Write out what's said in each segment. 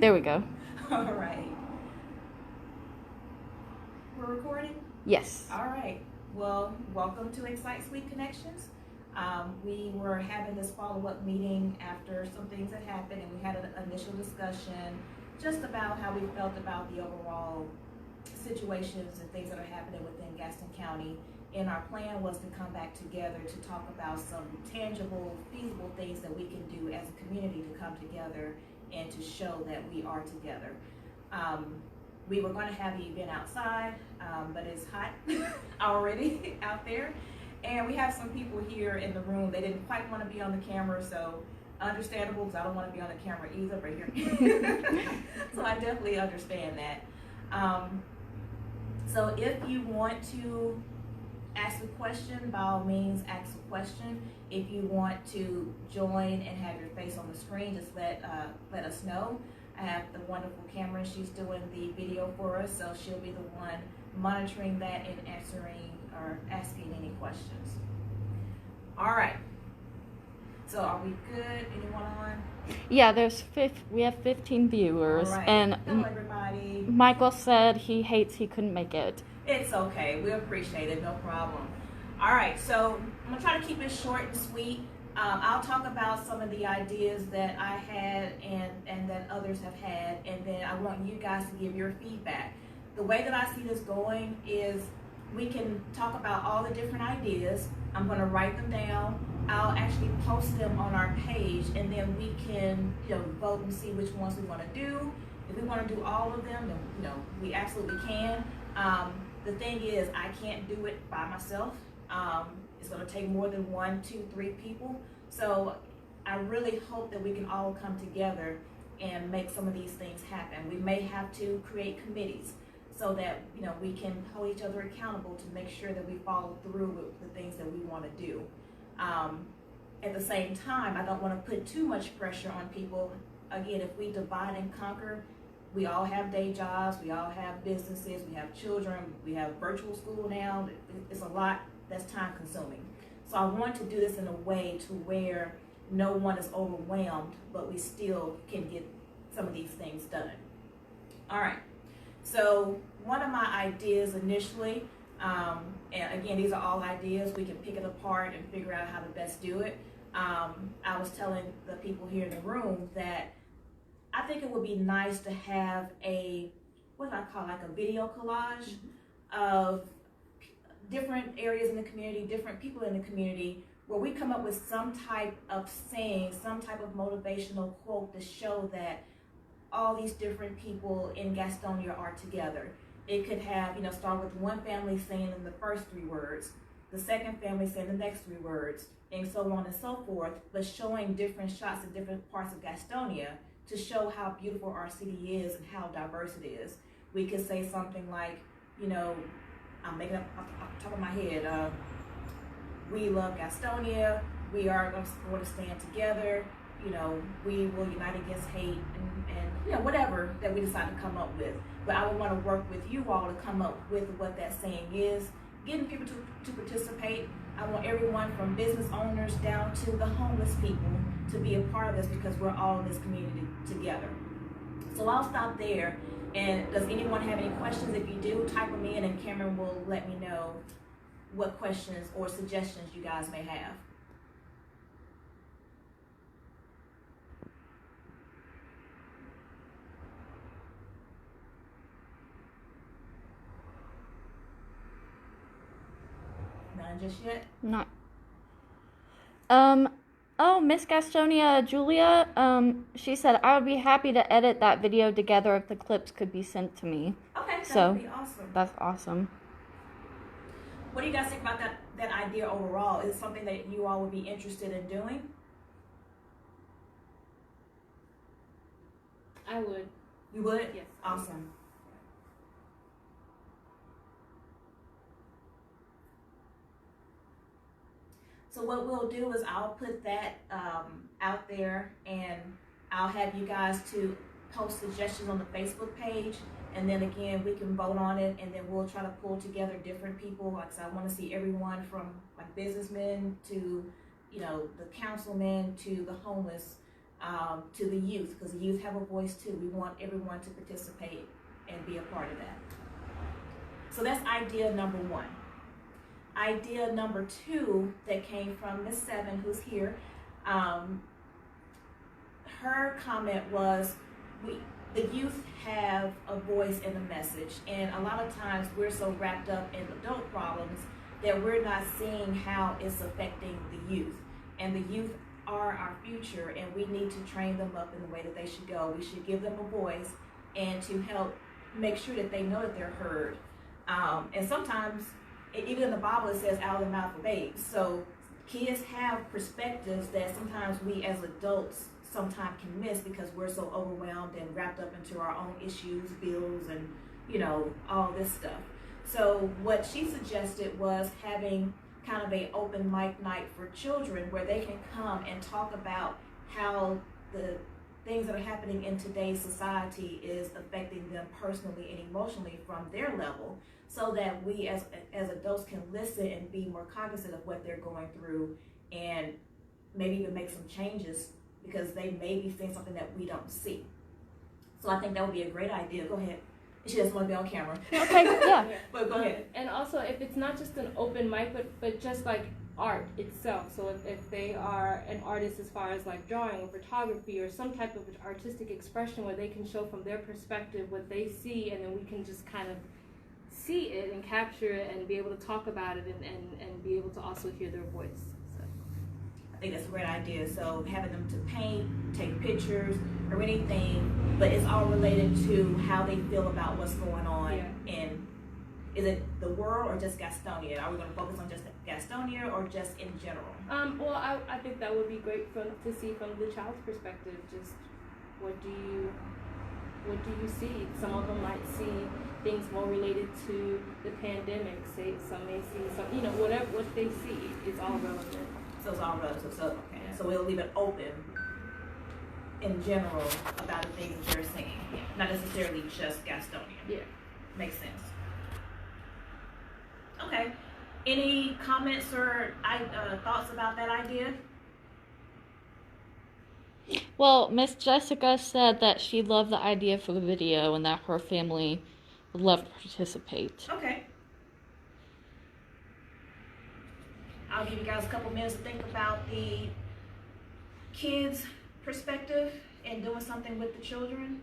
There we go. All right. We're recording? Yes. All right. Well, welcome to Excite Sweet Connections. We were having this follow-up meeting after some things had happened, and we had an initial discussion just about how we felt about the overall situations and things that are happening within Gaston County. And our plan was to come back together to talk about some tangible, feasible things that we can do as a community to come together and to show that we are together. We were going to have the event outside, but it's hot already out there. And we have some people here in the room. They didn't quite want to be on the camera, so understandable, because I don't want to be on the camera either, but here. So I definitely understand that. So if you want to ask a question, by all means, ask a question. If you want to join and have your face on the screen, just let us know. I have the wonderful Cameron. She's doing the video for us, so she'll be the one monitoring that and answering or asking any questions. All right. So are we good? Anyone on? Yeah, we have 15 viewers, All right. and Hello, everybody. Michael said he hates he couldn't make it. It's okay. We appreciate it. No problem. All right. So I'm gonna try to keep it short and sweet. I'll talk about some of the ideas that I had and that others have had, and then I want you guys to give your feedback. The way that I see this going is we can talk about all the different ideas. I'm going to write them down. I'll actually post them on our page, and then we can, vote and see which ones we want to do. If we want to do all of them, then we absolutely can. The thing is, I can't do it by myself. It's going to take more than 1, 2, 3 people. So I really hope that we can all come together and make some of these things happen. We may have to create committees so that we can hold each other accountable to make sure that we follow through with the things that we want to do. At the same time, I don't want to put too much pressure on people. Again, if we divide and conquer, we all have day jobs, we all have businesses, we have children, we have virtual school now. It's a lot that's time consuming. So I want to do this in a way to where no one is overwhelmed, but we still can get some of these things done. All right. So one of my ideas initially, and again, these are all ideas, we can pick it apart and figure out how to best do it. I was telling the people here in the room that I think it would be nice to have what do I call, like a video collage of different areas in the community, different people in the community, where we come up with some type of saying, some type of motivational quote to show that all these different people in Gastonia are together. It could have, start with one family saying in the first 3 words, the second family saying the next 3 words, and so on and so forth, but showing different shots of different parts of Gastonia to show how beautiful our city is and how diverse it is. We could say something like, I'm making up off the top of my head, we love Gastonia, we are going to stand together, we will unite against hate, and whatever that we decide to come up with. But I would want to work with you all to come up with what that saying is, getting people to participate. I want everyone from business owners down to the homeless people to be a part of this, because we're all in this community together. So I'll stop there. And does anyone have any questions? If you do, type them in, and Cameron will let me know what questions or suggestions you guys may have. None just yet? Not. Oh, Miss Gastonia, Julia, she said, I would be happy to edit that video together if the clips could be sent to me. Okay, that So, would be awesome. That's awesome. What do you guys think about that idea overall? Is it something that you all would be interested in doing? I would. You would? Yes. Awesome. So what we'll do is I'll put that out there, and I'll have you guys to post suggestions on the Facebook page, and then again we can vote on it, and then we'll try to pull together different people. Like I said, I want to see everyone from like businessmen to the councilmen to the homeless to the youth, because the youth have a voice too. We want everyone to participate and be a part of that. So that's idea number one. Idea number two that came from Miss Seven, who's here, her comment was, the youth have a voice and a message, and a lot of times we're so wrapped up in adult problems that we're not seeing how it's affecting the youth. And the youth are our future, and we need to train them up in the way that they should go. We should give them a voice and to help make sure that they know that they're heard. And sometimes, even in the Bible, it says out of the mouth of babes. So kids have perspectives that sometimes we as adults sometimes can miss because we're so overwhelmed and wrapped up into our own issues, bills, and all this stuff. So what she suggested was having kind of a open mic night for children where they can come and talk about how the things that are happening in today's society is affecting them personally and emotionally from their level, so that we as adults can listen and be more cognizant of what they're going through, and maybe even make some changes because they may be seeing something that we don't see. So I think that would be a great idea. Go ahead. She doesn't want to be on camera. Okay, yeah. But go ahead. And also, if it's not just an open mic, but just like art itself. So if they are an artist as far as like drawing or photography or some type of artistic expression where they can show from their perspective what they see, and then we can just kind of see it and capture it and be able to talk about it and be able to also hear their voice. So I think that's a great idea. So having them to paint, take pictures, or anything, but it's all related to how they feel about what's going on. Yeah. And is it the world or just Gastonia? Are we going to focus on just Gastonia or just in general? Well, I think that would be great to see from the child's perspective. Just what do you see? Some of them might see things more related to the pandemic. Say some may see some, whatever what they see is all relevant. So it's all relative. So okay. So we'll leave it open in general about the things that they're seeing, not necessarily just Gastonia. Yeah, makes sense. Okay. Any comments or thoughts about that idea? Well, Miss Jessica said that she loved the idea for the video and that her family would love to participate. Okay. I'll give you guys a couple minutes to think about the kids' perspective and doing something with the children.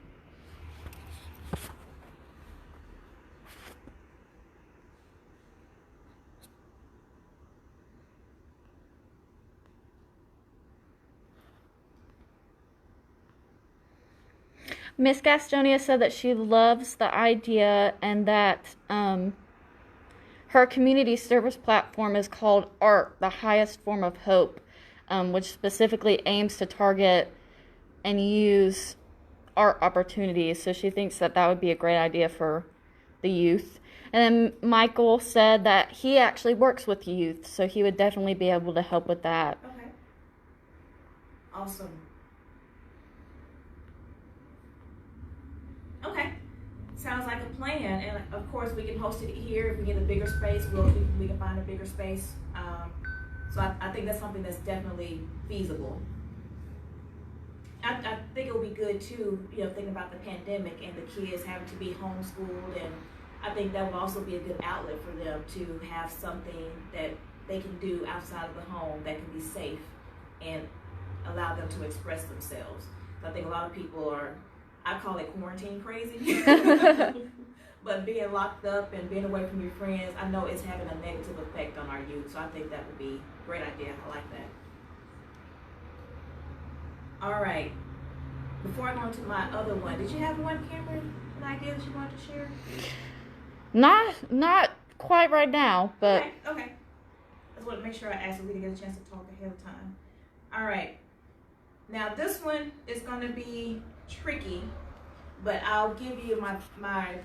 Miss Gastonia said that she loves the idea and that her community service platform is called ART, the highest form of hope, which specifically aims to target and use art opportunities. So she thinks that would be a great idea for the youth. And then Michael said that he actually works with youth, so he would definitely be able to help with that. Okay. Awesome. Okay. Sounds like a plan. And of course, we can host it here. If we get a bigger space, we can find a bigger space. So I think that's something that's definitely feasible. I think it would be good too, thinking about the pandemic and the kids having to be homeschooled, and I think that would also be a good outlet for them to have something that they can do outside of the home that can be safe and allow them to express themselves. I think a lot of people are, I call it quarantine crazy, but being locked up and being away from your friends, I know it's having a negative effect on our youth, so I think that would be a great idea. I like that. All right, before I go into my other one, did you have one, Cameron, an idea that you wanted to share? Not quite right now, but Okay. I just want to make sure I asked so we didn't get a chance to talk ahead of time. All right. Now this one is going to be tricky, but I'll give you my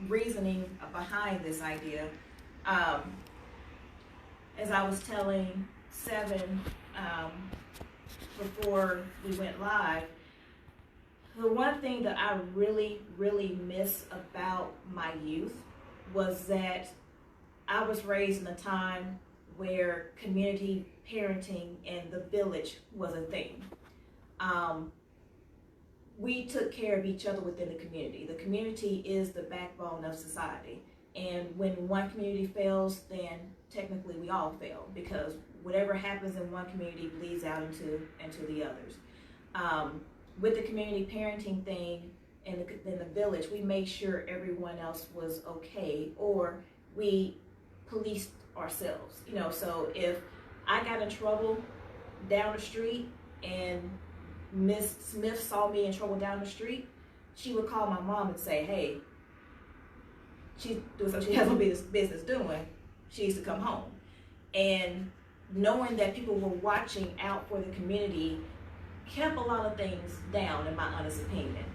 reasoning behind this idea. As I was telling Seven before we went live, the one thing that I really, really miss about my youth was that I was raised in a time where community parenting and the village was a thing. we took care of each other within the community. The community is the backbone of society. And when one community fails, then technically we all fail, because whatever happens in one community bleeds out into the others. With the community parenting thing in the village, we made sure everyone else was okay, or we policed ourselves. So if I got in trouble down the street and Miss Smith saw me in trouble down the street, she would call my mom and say, hey, she's doing something she has no business doing. She needs to come home. And knowing that people were watching out for the community kept a lot of things down, in my honest opinion.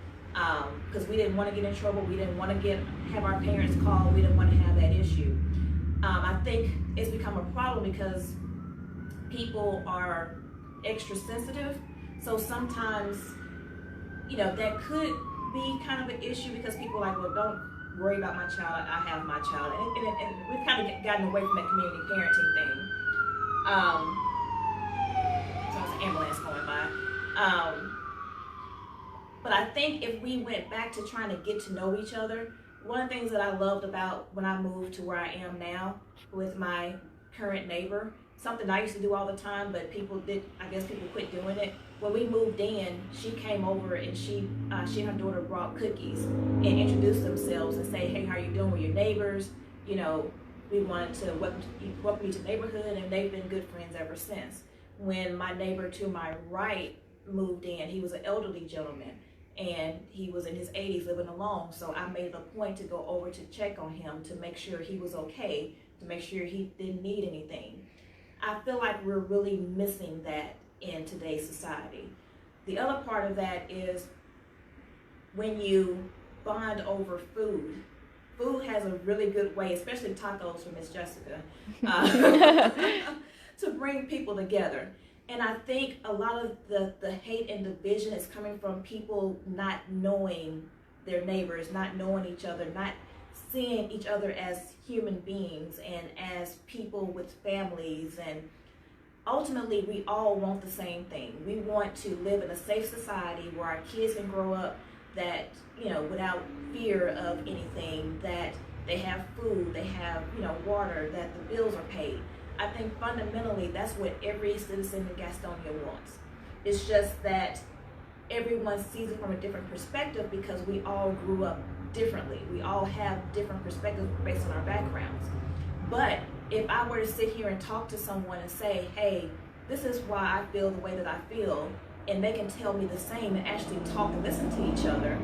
Because we didn't want to get in trouble. We didn't want to have our parents call. We didn't want to have that issue. I think it's become a problem because people are extra sensitive. So sometimes, that could be kind of an issue, because people are like, well, don't worry about my child. I have my child. And we've kind of gotten away from that community parenting thing. So there's an ambulance going by. But I think if we went back to trying to get to know each other, one of the things that I loved about when I moved to where I am now with my current neighbor, something I used to do all the time, but people quit doing it. When we moved in, she came over and she and her daughter brought cookies and introduced themselves and say, hey, how you doing with your neighbors? We wanted to welcome you to the neighborhood, and they've been good friends ever since. When my neighbor to my right moved in, he was an elderly gentleman, and he was in his 80s living alone. So I made it a point to go over to check on him, to make sure he was okay, to make sure he didn't need anything. I feel like we're really missing that in today's society. The other part of that is when you bond over food. Food has a really good way, especially tacos from Miss Jessica, to bring people together. And I think a lot of the hate and division is coming from people not knowing their neighbors, not knowing each other, not seeing each other as human beings and as people with families. And ultimately, we all want the same thing. We want to live in a safe society where our kids can grow up that, without fear of anything, that they have food, they have, water, that the bills are paid. I think fundamentally that's what every citizen in Gastonia wants. It's just that everyone sees it from a different perspective, because we all grew up differently. We all have different perspectives based on our backgrounds. But if I were to sit here and talk to someone and say, hey, this is why I feel the way that I feel, and they can tell me the same and actually talk and listen to each other,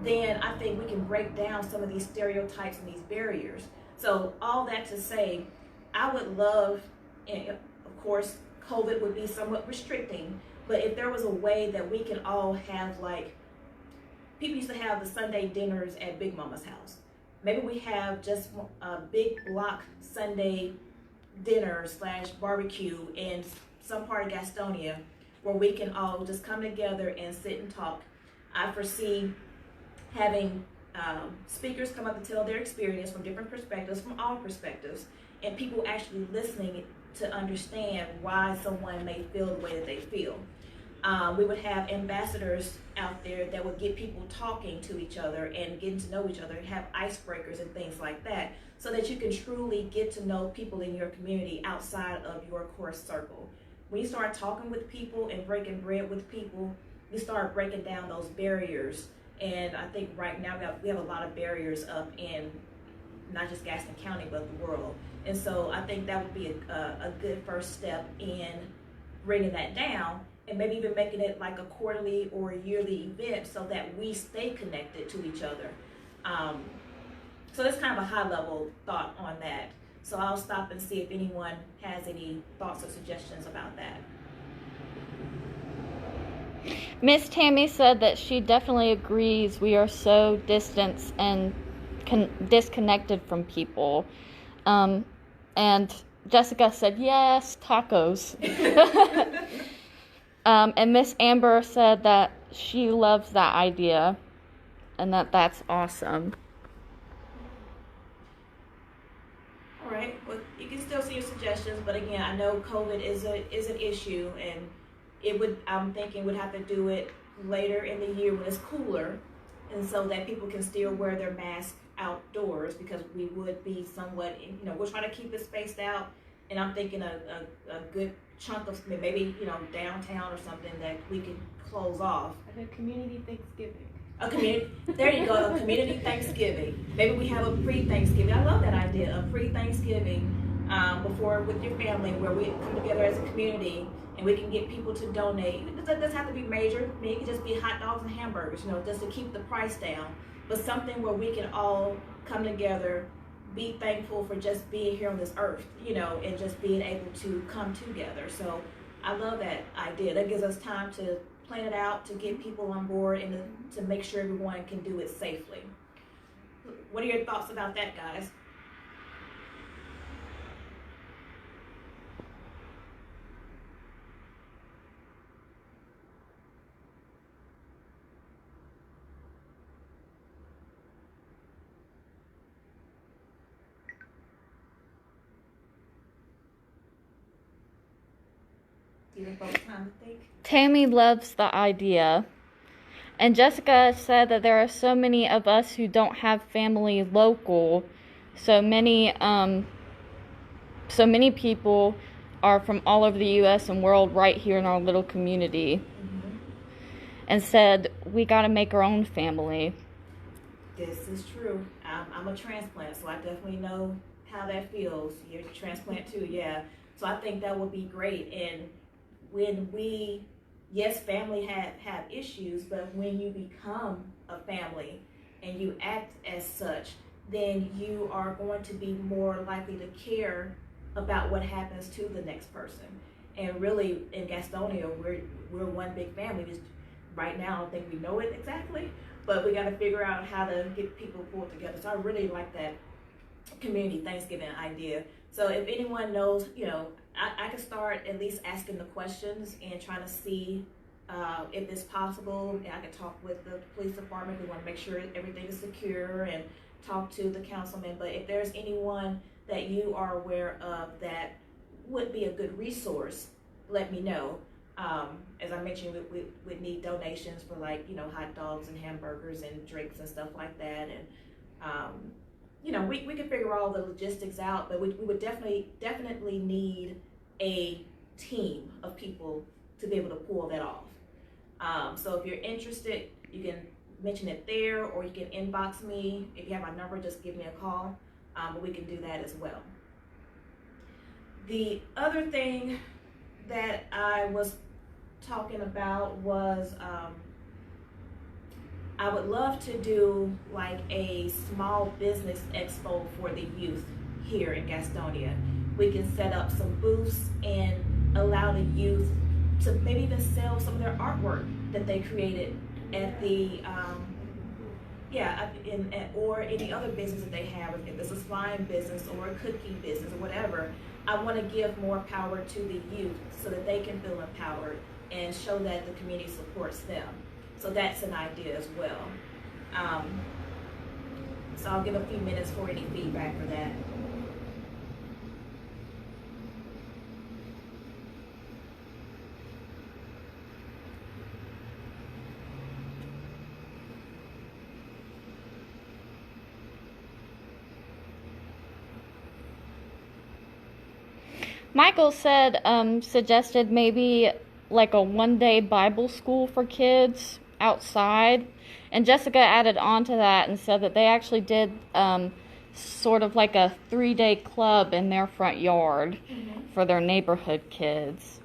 then I think we can break down some of these stereotypes and these barriers. So all that to say, I would love, and of course, COVID would be somewhat restricting, but if there was a way that we can all have, like, people used to have the Sunday dinners at Big Mama's house. Maybe we have just a big block Sunday dinner / barbecue in some part of Gastonia where we can all just come together and sit and talk. I foresee having speakers come up and tell their experience from different perspectives, from all perspectives, and people actually listening to understand why someone may feel the way that they feel. We would have ambassadors out there that would get people talking to each other and getting to know each other, and have icebreakers and things like that, so that you can truly get to know people in your community outside of your core circle. When you start talking with people and breaking bread with people, you start breaking down those barriers. And I think right now we have a lot of barriers up in not just Gaston County, but the world. And so I think that would be a good first step in bringing that down, and maybe even making it like a quarterly or a yearly event, so that we stay connected to each other. So that's kind of a high level thought on that. So I'll stop and see if anyone has any thoughts or suggestions about that. Miss Tammy said that she definitely agrees we are so distant and disconnected from people. And Jessica said, yes, tacos. And Miss Amber said that she loves that idea and that's awesome. All right, well, you can still see your suggestions, but again, I know COVID is an issue, and I'm thinking we'd have to do it later in the year when it's cooler, and so that people can still wear their mask outdoors, because we would be somewhat, we're trying to keep it spaced out, and I'm thinking a good chunk of maybe, downtown or something that we could close off. And a community Thanksgiving. A community, there you go, a community Thanksgiving. Maybe we have a pre-Thanksgiving. I love that idea, a pre-Thanksgiving before with your family, where we come together as a community and we can get people to donate. It doesn't have to be major. I mean, it could just be hot dogs and hamburgers, just to keep the price down. But something where we can all come together, be thankful for just being here on this earth, and just being able to come together. So I love that idea. That gives us time to plan it out, to get people on board, and to make sure everyone can do it safely. What are your thoughts about that, guys? Giving folks time to think. Tammy loves the idea. And Jessica said that there are so many of us who don't have family local. So many people are from all over the U.S. and world right here in our little community. Mm-hmm. And said, we got to make our own family. This is true. I'm a transplant, so I definitely know how that feels. You're a transplant too, yeah. So I think that would be great. And when yes, family have issues, but when you become a family and you act as such, then you are going to be more likely to care about what happens to the next person. And really, in Gastonia, we're one big family. Just right now, I don't think we know it exactly, but we got to figure out how to get people pulled together. So I really like that community Thanksgiving idea. So if anyone knows, I could start at least asking the questions and trying to see if it's possible. And I could talk with the police department. We want to make sure everything is secure, and talk to the councilman. But if there's anyone that you are aware of that would be a good resource, let me know. As I mentioned, we need donations for hot dogs and hamburgers and drinks and stuff like that. And we can figure all the logistics out, but we would definitely need a team of people to be able to pull that off. So if you're interested, you can mention it there, or you can inbox me. If you have my number, just give me a call. But we can do that as well. The other thing that I was talking about was I would love to do like a small business expo for the youth here in Gastonia. We can set up some booths and allow the youth to maybe even sell some of their artwork that they created at the or any other business that they have. If it's a slime business or a cookie business or whatever, I want to give more power to the youth so that they can feel empowered and show that the community supports them. So that's an idea as well. So I'll give a few minutes for any feedback for that. Michael suggested maybe like a one-day Bible school for kids outside. And Jessica added on to that and said that they actually did sort of like a 3-day club in their front yard for their neighborhood kids.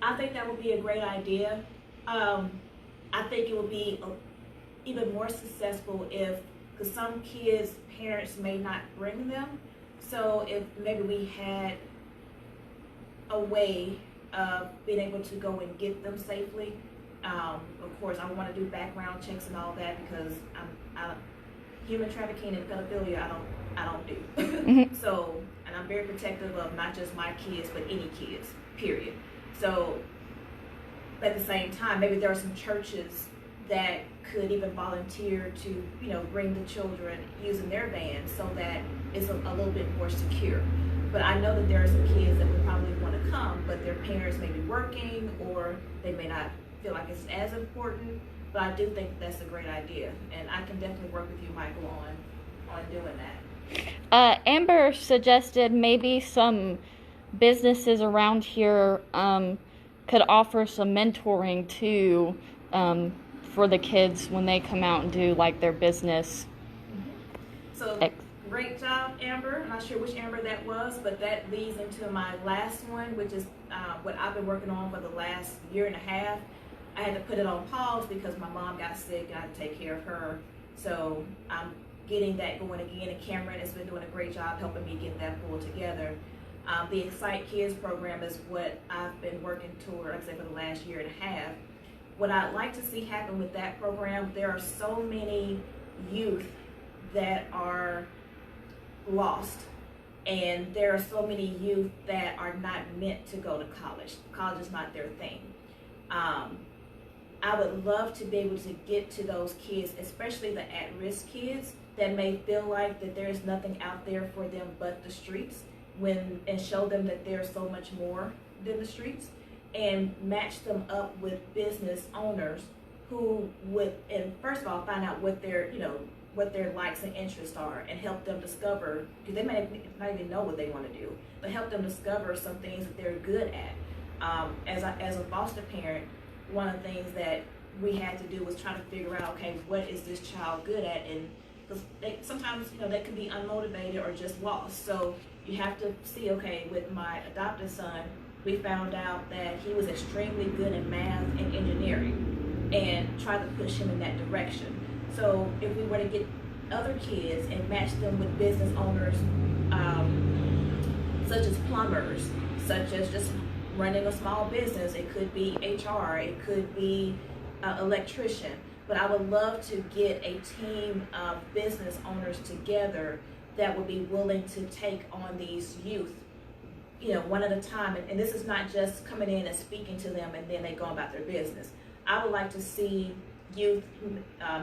I think that would be a great idea. I think it would be even more successful because some kids' parents may not bring them. So if maybe we had a way of being able to go and get them safely. Of course, I want to do background checks and all that, because human trafficking and pedophilia, I don't do. Mm-hmm. So, and I'm very protective of not just my kids, but any kids, period. So, at the same time, maybe there are some churches that could even volunteer to, bring the children using their vans so that it's a little bit more secure. But I know that there are some kids that would probably want to come, but their parents may be working, or they may not feel like it's as important, but I do think that's a great idea, and I can definitely work with you, Michael, on doing that. Amber suggested maybe some businesses around here could offer some mentoring too for the kids when they come out and do like their business. So great job, Amber. I'm not sure which Amber that was, but that leads into my last one, which is what I've been working on for the last year and a half. I had to put it on pause because my mom got sick and I had to take care of her. So I'm getting that going again, and Cameron has been doing a great job helping me get that pulled together. The Excite Kids program is what I've been working toward, like I said, for the last year and a half. What I'd like to see happen with that program, there are so many youth that are lost, and there are so many youth that are not meant to go to college. College is not their thing. I would love to be able to get to those kids, especially the at-risk kids that may feel like that there's nothing out there for them but the streets, and show them that there's so much more than the streets, and match them up with business owners who would, and first of all, find out what their likes and interests are, and help them discover, because they may not even know what they want to do, but help them discover some things that they're good at. As a foster parent, one of the things that we had to do was try to figure out, okay, what is this child good at? And because sometimes, they can be unmotivated or just lost. So you have to see, okay, with my adopted son, we found out that he was extremely good in math and engineering, and try to push him in that direction. So if we were to get other kids and match them with business owners, such as plumbers, such as just running a small business, it could be HR, it could be electrician, but I would love to get a team of business owners together that would be willing to take on these youth, one at a time. And this is not just coming in and speaking to them and then they go about their business. I would like to see youth,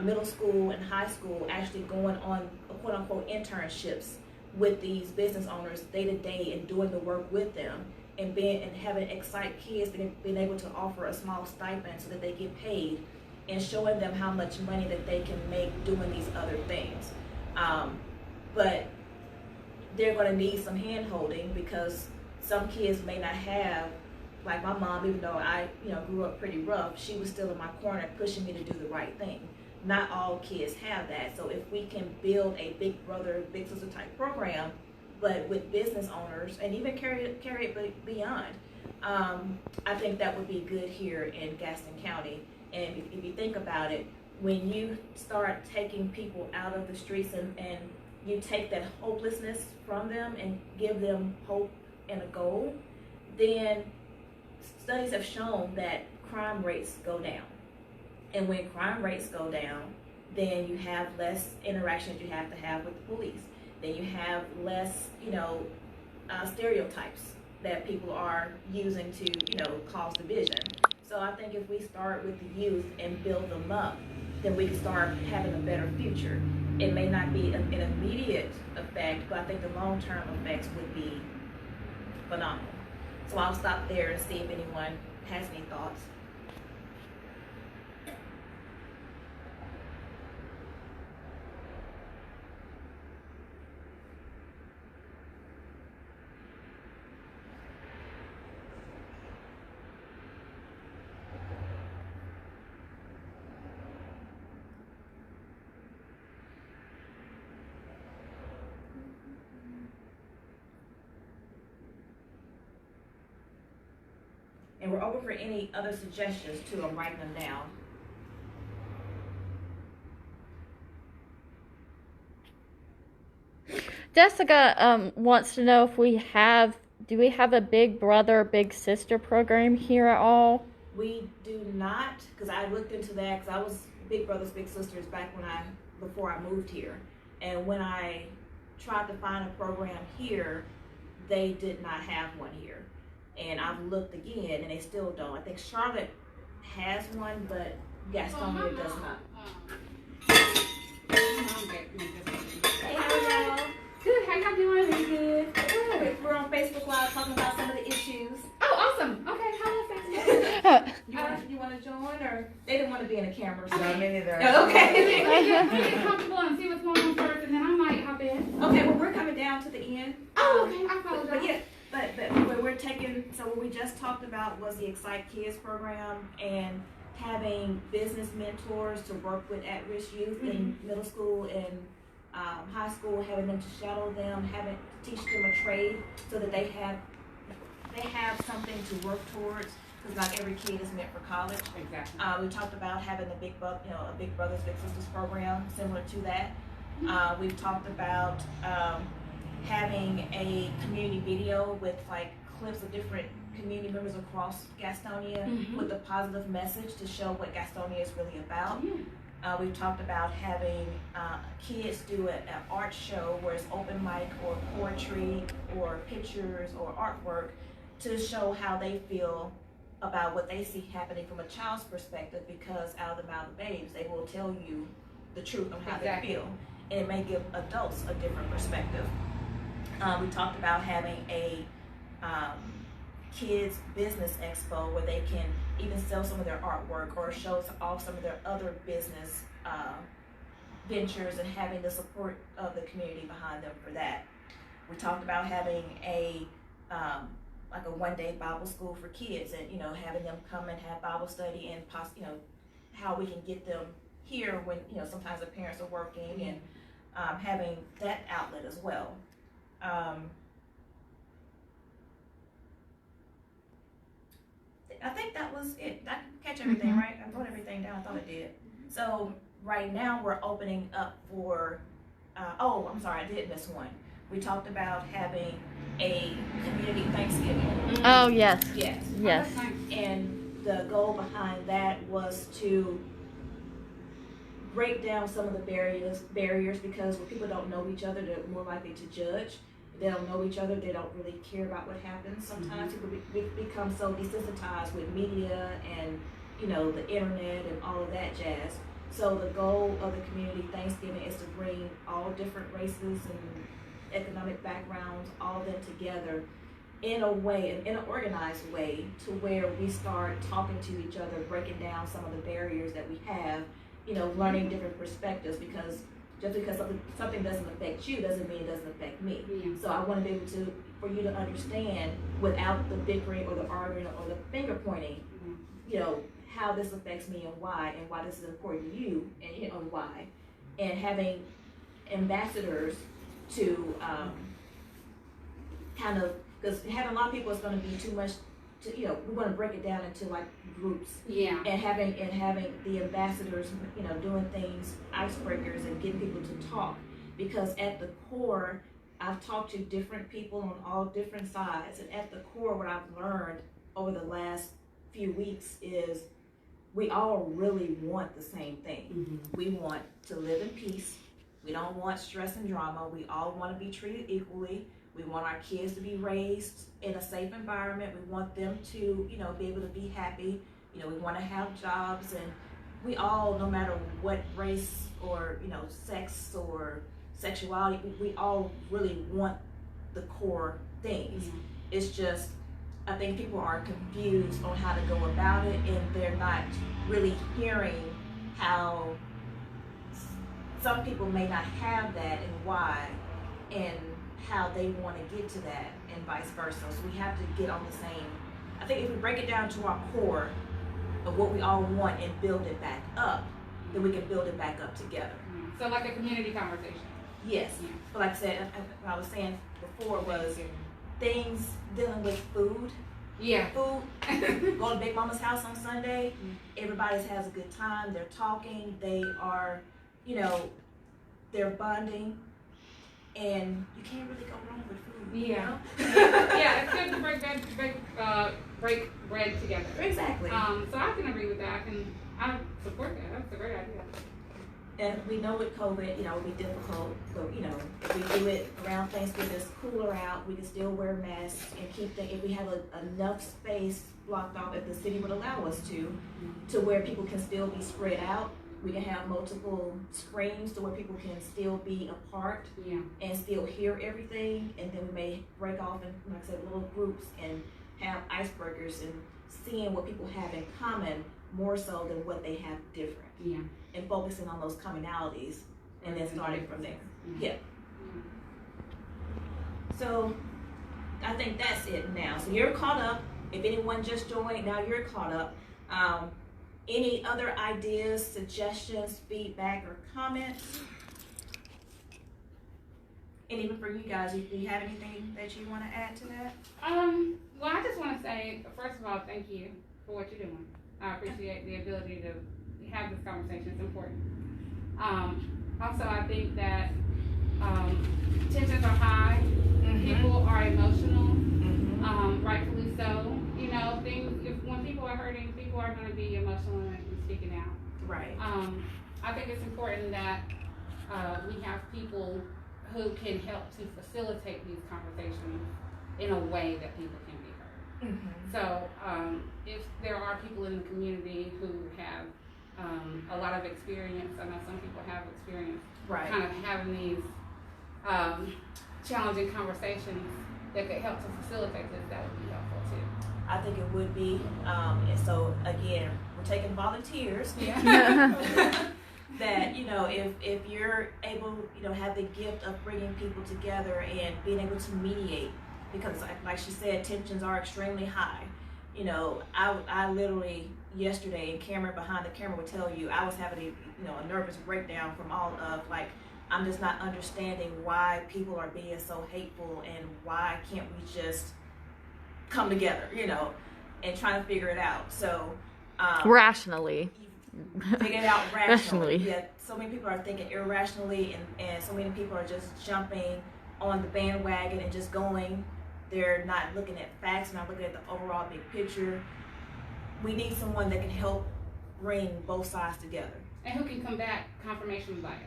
middle school and high school, actually going on quote unquote internships with these business owners day to day, and doing the work with them, and having Excite Kids being able to offer a small stipend so that they get paid, and showing them how much money that they can make doing these other things. But they're going to need some hand holding, because some kids may not have, like my mom, even though I grew up pretty rough, she was still in my corner pushing me to do the right thing. Not all kids have that. So if we can build a big brother, big sister type program, but with business owners, and even carry it beyond, I think that would be good here in Gaston County. And if you think about it, when you start taking people out of the streets and you take that hopelessness from them and give them hope and a goal, then studies have shown that crime rates go down. And when crime rates go down, then you have less interactions you have to have with the police. Then you have less, stereotypes that people are using to, cause division. So I think if we start with the youth and build them up, then we can start having a better future. It may not be an immediate effect, but I think the long-term effects would be phenomenal. So I'll stop there and see if anyone has any thoughts. And we're open for any other suggestions too. I'm writing them down. Jessica wants to know if do we have a big brother, big sister program here at all? We do not, because I looked into that, because I was big brothers, big sisters back before I moved here. And when I tried to find a program here, they did not have one here. And I've looked again, and they still don't. I think Charlotte has one, but Gastonia does not. Hey, how are y'all? Good, how y'all doing? Really good. Good. We're on Facebook Live talking about some of the issues. Oh, awesome. Okay, how Facebook? You want to join, camera, so me neither. Okay. Okay. Get comfortable and see what's going on first, and then I might hop in. Okay, well, we're coming down to the end. Oh, okay. I But apologize. yeah, but what we're taking, so what we just talked about was the Excite Kids program and having business mentors to work with at-risk youth in middle school and high school, having them to shadow them, having teach them a trade so that they have something to work towards. Because not every kid is meant for college. Exactly. We talked about having a Big Brothers Big Sisters program similar to that. We've talked about having a community video with like clips of different community members across Gastonia with a positive message to show what Gastonia is really about. We've talked about having kids do an art show where it's open mic or poetry or pictures or artwork to show how they feel about what they see happening from a child's perspective, because out of the mouth of babes, they will tell you the truth on how they feel. And it may give adults a different perspective. We talked about having a kids business expo where they can even sell some of their artwork or show off some of their other business ventures and having the support of the community behind them for that. We talked about having a like a one-day Bible school for kids, and having them come and have Bible study, and how we can get them here when sometimes the parents are working, and having that outlet as well. I think that was it. I didn't catch everything, right? I wrote everything down. I thought I did. So right now we're opening up for. Oh, I'm sorry, I did miss one. We talked about having a community Thanksgiving. Oh, yes. Yes. Yes. Oh, that's nice. And the goal behind that was to break down some of the barriers because when people don't know each other, they're more likely to judge. If they don't know each other, they don't really care about what happens. Sometimes people become so desensitized with media and the internet and all of that jazz. So the goal of the community Thanksgiving is to bring all different races and economic backgrounds, all of them together in a way, in an organized way, to where we start talking to each other, breaking down some of the barriers that we have, learning different perspectives, because just because something doesn't affect you doesn't mean it doesn't affect me. Yeah. So I want to be able for you to understand without the bickering or the arguing or the finger pointing, how this affects me and why this is important to you and why. And having ambassadors to kind of, because having a lot of people is going to be too much we're going to break it down into like groups. Yeah. And having the ambassadors, doing things, icebreakers, and getting people to talk, because at the core, I've talked to different people on all different sides, and at the core, what I've learned over the last few weeks is we all really want the same thing. We want to live in peace. We don't want stress and drama. We all want to be treated equally. We want our kids to be raised in a safe environment. We want them to, be able to be happy. We want to have jobs, and we all, no matter what race or, sex or sexuality, we all really want the core things. It's just, I think people are confused on how to go about it, and they're not really hearing how some people may not have that and why, and how they want to get to that, and vice versa. So we have to get on the same. I think if we break it down to our core of what we all want and build it back up, then we can build it back up together. So like a community conversation. Yes. Yeah. But like I said, what I was saying before was things dealing with food. Yeah. Food. Go to Big Mama's house on Sunday. Everybody has a good time. They're talking. They are, they're bonding. And you can't really go wrong with food. Yeah. Yeah, it's good to break bread together. Exactly. So I can agree with that, and I support that. That's a great idea. And we know with COVID, it will be difficult, but if we do it around Thanksgiving, it's cooler out, we can still wear masks and keep if we have enough space blocked off, if the city would allow us to where people can still be spread out. We can have multiple screens to where people can still be apart and still hear everything. And then we may break off in, like I said, little groups and have icebreakers and seeing what people have in common more so than what they have different, Yeah. and focusing on those commonalities and then starting from there. Yeah. So I think that's it now. So you're caught up. If anyone just joined, now you're caught up. Any other ideas, suggestions, feedback, or comments? And even for you guys, do you have anything that you want to add to that? Well, I just want to say, first of all, thank you for what you're doing. I appreciate the ability to have this conversation. It's important. Also, I think that tensions are high. People are emotional, rightfully so. You know, when people are hurting, people are going to be emotional and speaking out. Right. I think it's important that we have people who can help to facilitate these conversations in a way that people can be heard. So if there are people in the community who have a lot of experience, I know some people have experience kind of having these challenging conversations that could help to facilitate this, that would be helpful too. I think it would be. And so again, we're taking volunteers. That, you know, if you're able, you know, have the gift of bringing people together and being able to mediate, because like she said, tensions are extremely high. You know, I literally yesterday, and Cameron behind the camera would tell you, I was having a nervous breakdown from all of, like, I'm just not understanding why people are being so hateful and why can't we just come together, you know, and try to figure it out. So Rationally. Figure it out rationally. Yeah, so many people are thinking irrationally, and so many people are just jumping on the bandwagon and just going. They're not looking at facts, not looking at the overall big picture. We need someone that can help bring both sides together. And who can combat confirmation bias.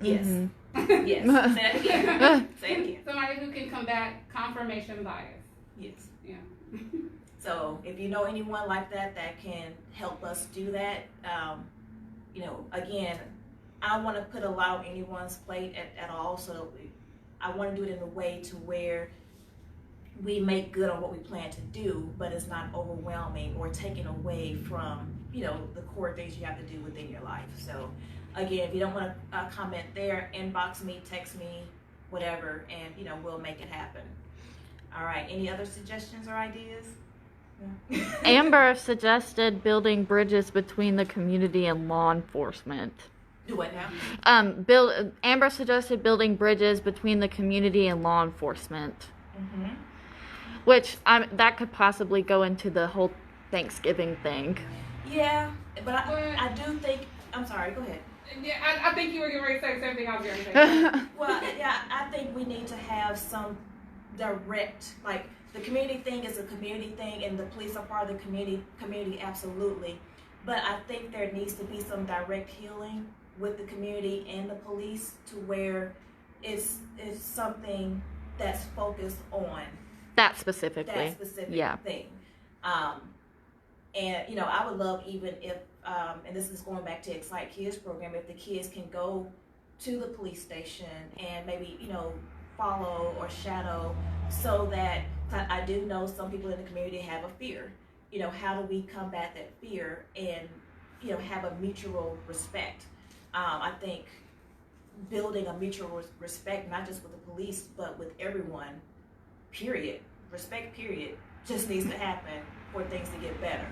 Yes. Yes. Say that again. Say it again. Somebody who can combat confirmation bias. Yes. Yeah. So if you know anyone like that that can help us do that, you know, again, I don't want to put a lot on anyone's plate at all. So I want to do it in a way to where we make good on what we plan to do, but it's not overwhelming or taken away from, you know, the core things you have to do within your life. So again, if you don't want to comment there, inbox me, text me, whatever, and, you know, we'll make it happen. All right. Any other suggestions or ideas? Amber suggested building bridges between the community and law enforcement. Do what now? Amber suggested building bridges between the community and law enforcement. Which that could possibly go into the whole Thanksgiving thing. Yeah, but I do think. I'm sorry. Go ahead. Yeah, I think you were getting ready to say the same thing I was going to say. Well, yeah, I think we need to have some direct, like, the community thing is a community thing, and the police are part of the community, absolutely. But I think there needs to be some direct healing with the community and the police to where it's something that's focused on that specific thing. And, you know, I would love even if, and this is going back to Excite Kids program, if the kids can go to the police station and maybe, you know, follow or shadow, so that I do know some people in the community have a fear. You know, how do we combat that fear and, you know, have a mutual respect? I think building a mutual respect, not just with the police, but with everyone, period. Respect, period, just needs to happen for things to get better.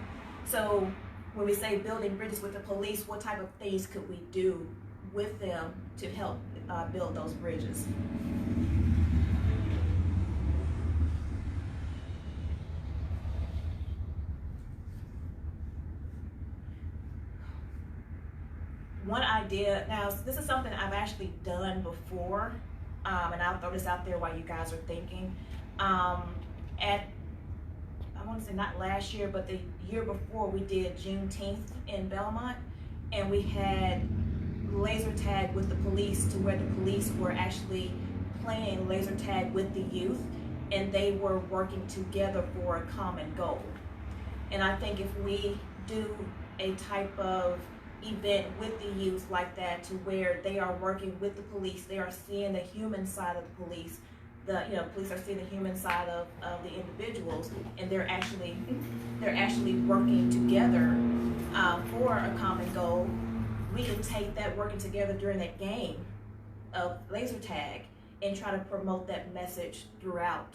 So when we say building bridges with the police, what type of things could we do with them to help build those bridges? One idea, now this is something I've actually done before, and I'll throw this out there while you guys are thinking. I want to say not last year, but the year before, we did Juneteenth in Belmont, and we had laser tag with the police, to where the police were actually playing laser tag with the youth, and they were working together for a common goal. And I think if we do a type of event with the youth like that, to where they are working with the police, they are seeing the human side of the police, police are seeing the human side of the individuals, and they're actually working together for a common goal. We can take that working together during that game of laser tag and try to promote that message throughout,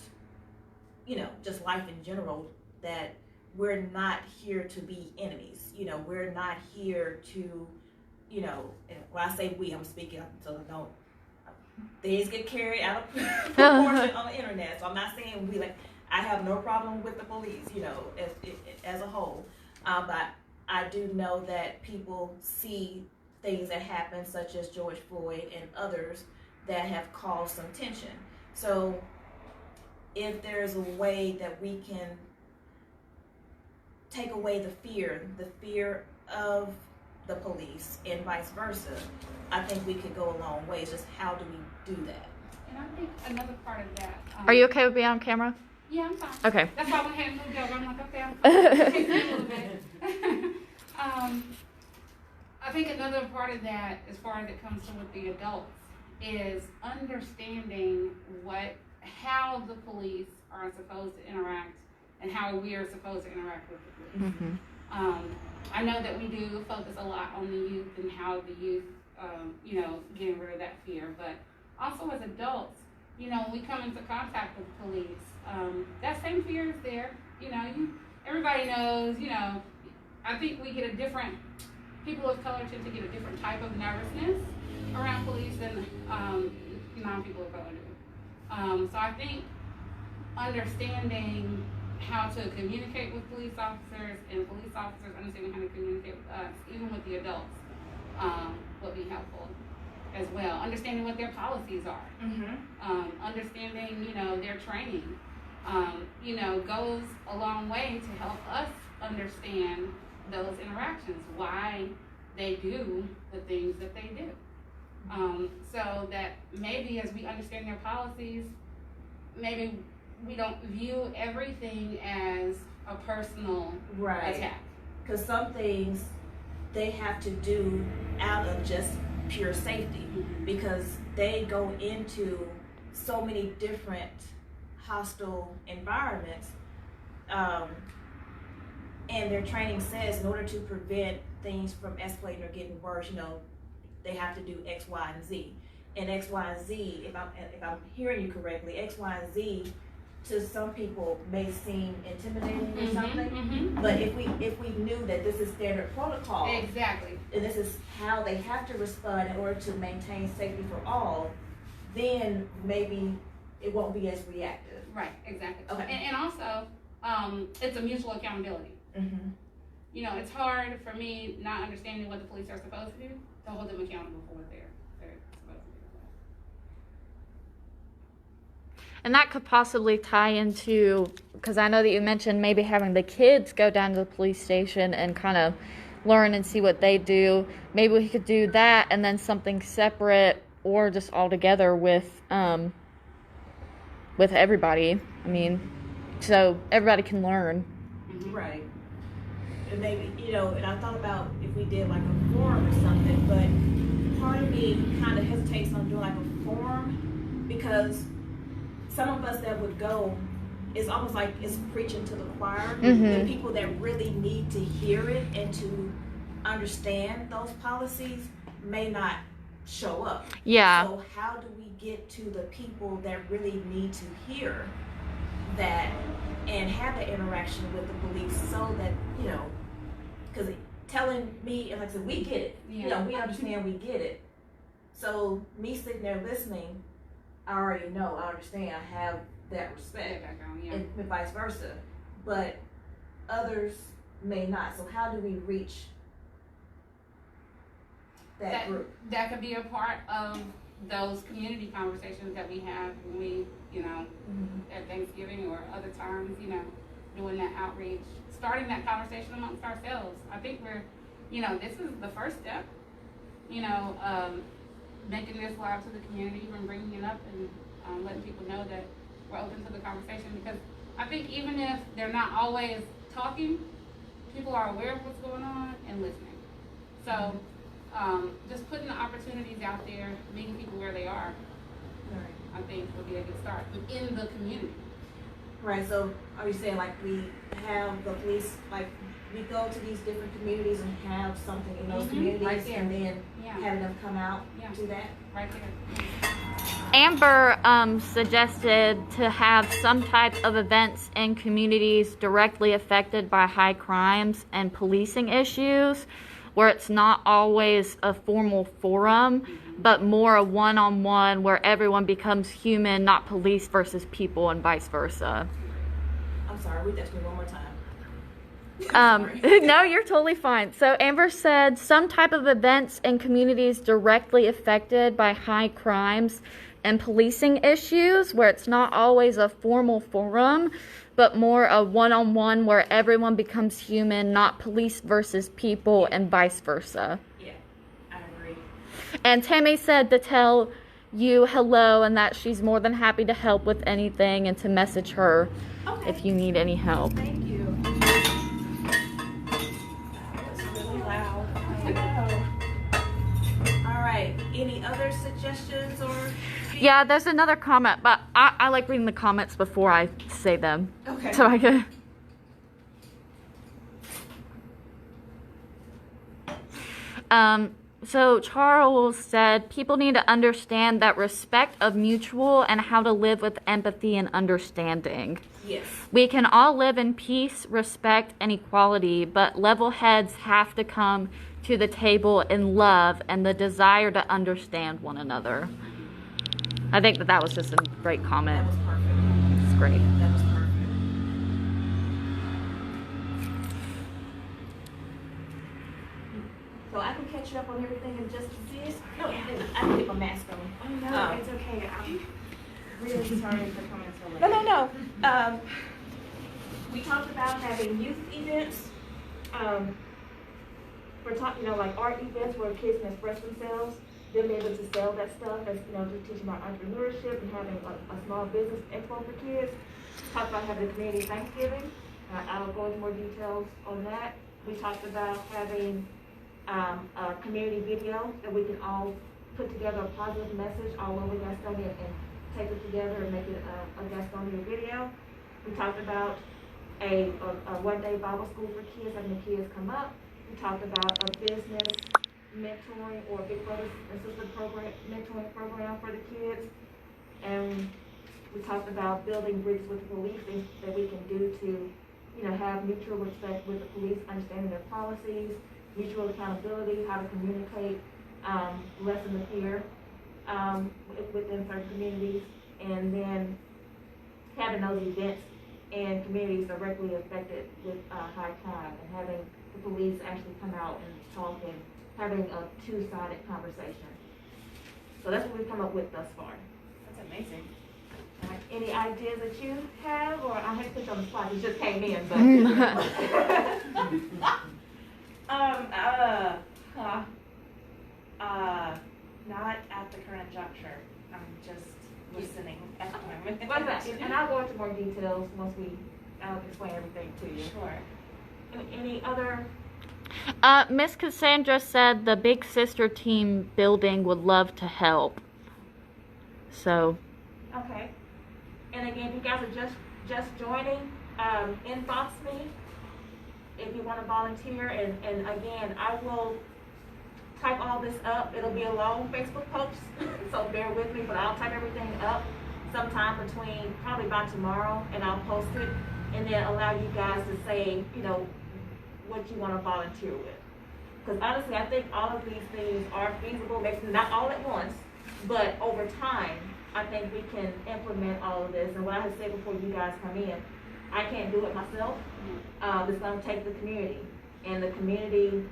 just life in general, that we're not here to be enemies. We're not here to, and when I say we, I'm speaking so I don't, things get carried out of proportion on the internet. So I'm not saying we, like, I have no problem with the police, as a whole. But I do know that people see things that happen, such as George Floyd and others, that have caused some tension. So if there's a way that we can take away the fear of the police and vice versa, I think we could go a long way. It's just how do we do that? And I think another part of that. Are you okay with being on camera? Yeah, I'm fine. Okay. That's why I went ahead and moved over. I'm like, okay, I'm taking a little bit. I think another part of that, as far as it comes to with the adults, is understanding how the police are supposed to interact and how we are supposed to interact with the police. Mm-hmm. I know that we do focus a lot on the youth and how the youth, getting rid of that fear, but also as adults, when we come into contact with police, that same fear is there. Everybody knows, I think we get people of color tend to get a different type of nervousness around police than non-people of color do. So I think understanding how to communicate with police officers and police officers understanding how to communicate with us, even with the adults, would be helpful as well. Understanding what their policies are, understanding, their training, goes a long way to help us understand those interactions, why they do the things that they do. So that maybe as we understand their policies, maybe we don't view everything as a personal attack. Because some things they have to do out of just pure safety, because they go into so many different hostile environments, and their training says in order to prevent things from escalating or getting worse, they have to do X, Y, and Z. And X, Y, and Z, if I'm hearing you correctly, X, Y, and Z to some people may seem intimidating or something. But if we knew that this is standard protocol, exactly, and this is how they have to respond in order to maintain safety for all, then maybe it won't be as reactive. Right, exactly. Okay. And also, it's a mutual accountability. It's hard for me not understanding what the police are supposed to do to hold them accountable for what they're supposed to do. And that could possibly tie into, because I know that you mentioned maybe having the kids go down to the police station and kind of learn and see what they do. Maybe we could do that and then something separate or just all together with everybody. I mean, so everybody can learn. Right. And maybe, and I thought about if we did like a forum or something, but part of me kind of hesitates on doing like a forum, because some of us that would go, it's almost like it's preaching to the choir. The people that really need to hear it and to understand those policies may not show up. Yeah. So how do we get to the people that really need to hear that and have the interaction with the police, so that, because telling me, and like I said, we get it. We understand, we get it. So me sitting there listening, I already know, I understand, I have that respect, and vice versa. But others may not. So how do we reach that group? That could be a part of those community conversations that we have when we, at Thanksgiving or other times, doing that outreach, starting that conversation amongst ourselves. I think we're, this is the first step, making this live to the community and bringing it up and letting people know that we're open to the conversation, because I think even if they're not always talking, people are aware of what's going on and listening. So just putting the opportunities out there, meeting people where they are, I think would be a good start in the community. Right, so are you saying like we have the police, like we go to these different communities and have something in those Mhm, communities right there. and then Yeah. having them come out Yeah. to that? Right there. Amber suggested to have some type of events in communities directly affected by high crimes and policing issues, where it's not always a formal forum, but more a one-on-one where everyone becomes human, not police versus people, and vice versa. I'm sorry, read that to me one more time. No, you're totally fine. So Amber said some type of events in communities directly affected by high crimes and policing issues, where it's not always a formal forum, but more a one-on-one where everyone becomes human, not police versus people, and vice versa. Yeah, I agree. And Tammy said to tell you hello and that she's more than happy to help with anything and to message her Okay. if you need any help. Thank you. That's really loud. I know. All right. Any other suggestions or? Yeah, there's another comment, but I like reading the comments before I say them. Okay. So I can. So Charles said people need to understand that respect of mutual and how to live with empathy and understanding. Yes. We can all live in peace, respect, and equality, but level heads have to come to the table in love and the desire to understand one another. I think that was just a great That comment. was perfect. It's great. That was perfect. So I can catch you up on everything in just a bit. No, I can get my mask on. Oh no, Oh. it's okay. I'm really sorry for coming so late. No. We talked about having youth events. We're talking, like art events where kids can express themselves. Them being able to sell that stuff, as just teaching about entrepreneurship and having a small business expo for kids. Talked about having a community Thanksgiving. I'll go into more details on that. We talked about having a community video that we can all put together a positive message all over Gastonia and take it together and make it a Gastonia video. We talked about a one-day Bible school for kids, having the kids come up. We talked about a business mentoring or Big Brother and Sister program, mentoring program for the kids. And we talked about building bridges with the police, things that we can do to, have mutual respect with the police, understanding their policies, mutual accountability, how to communicate, lessen the fear within certain communities, and then having those events in communities directly affected with high crime, and having the police actually come out and talk and having a two-sided conversation. So that's what we've come up with thus far. That's amazing. Any ideas that you have, or I had to put you on the spot, you just came in, but. Not at the current juncture. I'm just listening at the moment. What's that? And I'll go into more details once I'll explain everything to you. Sure. Any other? Miss Cassandra said the Big Sister team building would love to help. So. Okay. And again, if you guys are just joining, inbox me if you want to volunteer. And again, I will type all this up. It'll be a long Facebook post, so bear with me, but I'll type everything up sometime between probably by tomorrow, and I'll post it, and then allow you guys to say, what you want to volunteer with. Because honestly, I think all of these things are feasible, maybe not all at once, but over time, I think we can implement all of this. And what I had said before you guys come in, I can't do it myself. It's going to take the community, and the community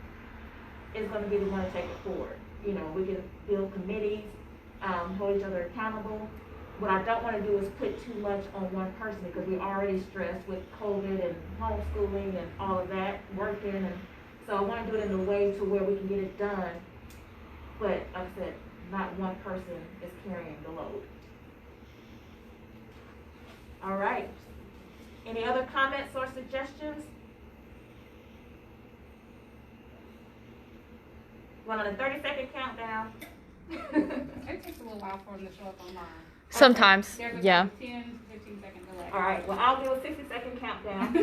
is going to be the one to take it forward. We can build committees, hold each other accountable. What I don't want to do is put too much on one person, because we're already stressed with COVID and homeschooling and all of that, working. And so I want to do it in a way to where we can get it done. But like I said, not one person is carrying the load. All right. Any other comments or suggestions? Well, on a 30-second countdown. It takes a little while for them to show up online. Sometimes, There's a yeah. 10 to 15 second delay. All right, well, I'll do a 60-second countdown.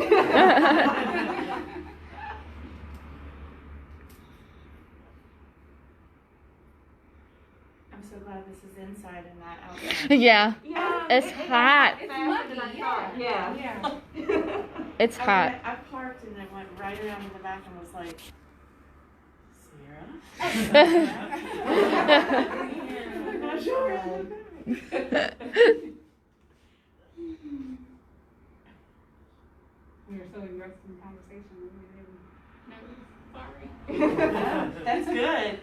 I'm so glad this is inside and not outside. Yeah, Yeah. it's hot. It's Faster than I muggy, thought. Yeah. Yeah. It's hot. I parked and then went right around to the back and was like, Sierra? I'm not sure. We were so engrossed in the conversation that we didn't notice. Sorry. Yeah, that's good.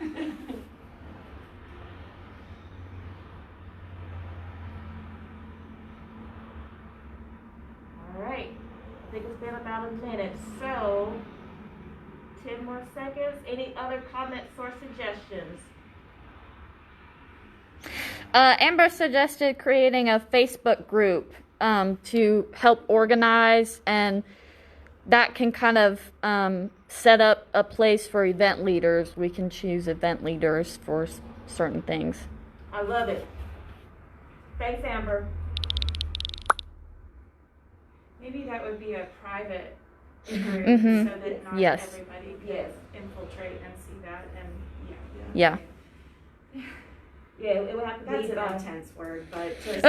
All right. I think it's been about a minute. So, 10 more seconds. Any other comments or suggestions? Amber suggested creating a Facebook group to help organize, and that can kind of set up a place for event leaders. We can choose event leaders for certain things. I love it. Thanks, Amber. Maybe that would be a private group Mhm. so that not Yes. everybody can Yes. infiltrate and see that and Yeah. Yeah, it would have to That's be an about intense word, but just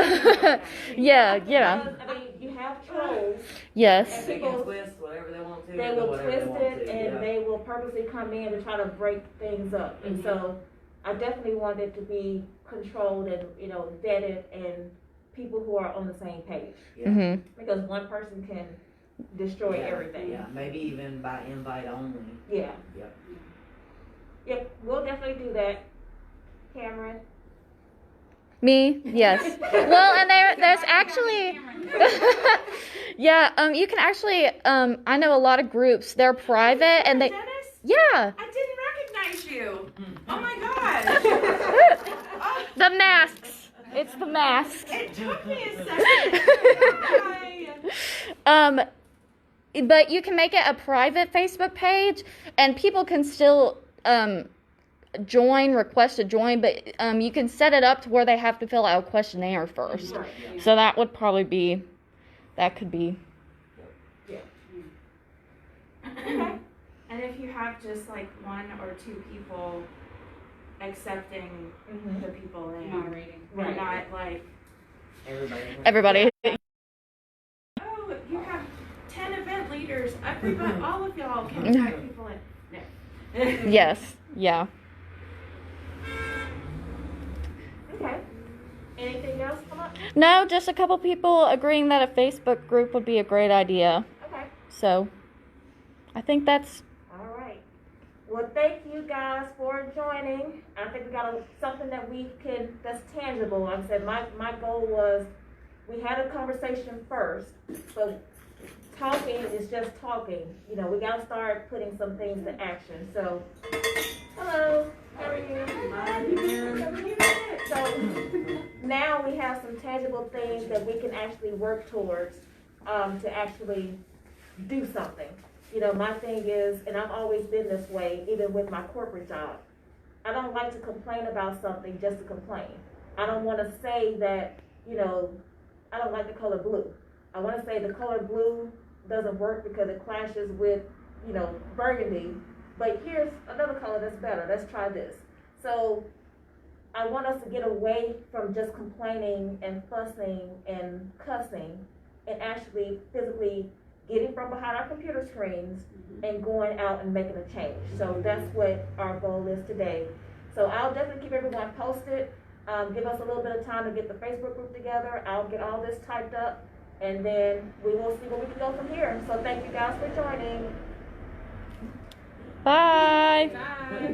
Yeah, yeah. I mean, you have trolls. Yes. They can twist whatever they want to. They do will whatever twist they want it to, and yeah. they will purposely come in to try to break things up. And so I definitely want it to be controlled and, vetted and people who are on the same page. Yeah. Mhm. Because one person can destroy Yeah, everything. Yeah, maybe even by invite only. Yeah. Yep. Yep, we'll definitely do that. Cameron? Me? Yes. Well, and there's actually, yeah. You can actually, I know a lot of groups. They're private and they, Dennis, yeah. I didn't recognize you. Oh my god. The masks. It's the masks. It took me a second. Hi. But you can make it a private Facebook page, and people can still request to join, but you can set it up to where they have to fill out a questionnaire first. So that would probably be, that could be. And if you have just like one or two people accepting the people in, Moderating. and not like, Everybody. oh, you have 10 event leaders, everybody, all of y'all can invite people in. No. Yes. Yeah. Okay. Anything else come up? No, just a couple people agreeing that a Facebook group would be a great idea. Okay. So, I think that's. All right. Well, thank you guys for joining. I think we got something that that's tangible. Like I said, my goal was we had a conversation first, but talking is just talking. We got to start putting some things to action. So, hello. How are you? So, now we have some tangible things that we can actually work towards to actually do something. My thing is, and I've always been this way, even with my corporate job, I don't like to complain about something just to complain. I don't want to say that, I don't like the color blue. I want to say the color blue doesn't work because it clashes with, burgundy, but here's another color that's better. Let's try this. So I want us to get away from just complaining and fussing and cussing and actually physically getting from behind our computer screens and going out and making a change. So that's what our goal is today. So I'll definitely keep everyone posted. Give us a little bit of time to get the Facebook group together. I'll get all this typed up, and then we will see where we can go from here. So thank you guys for joining. Bye. Bye.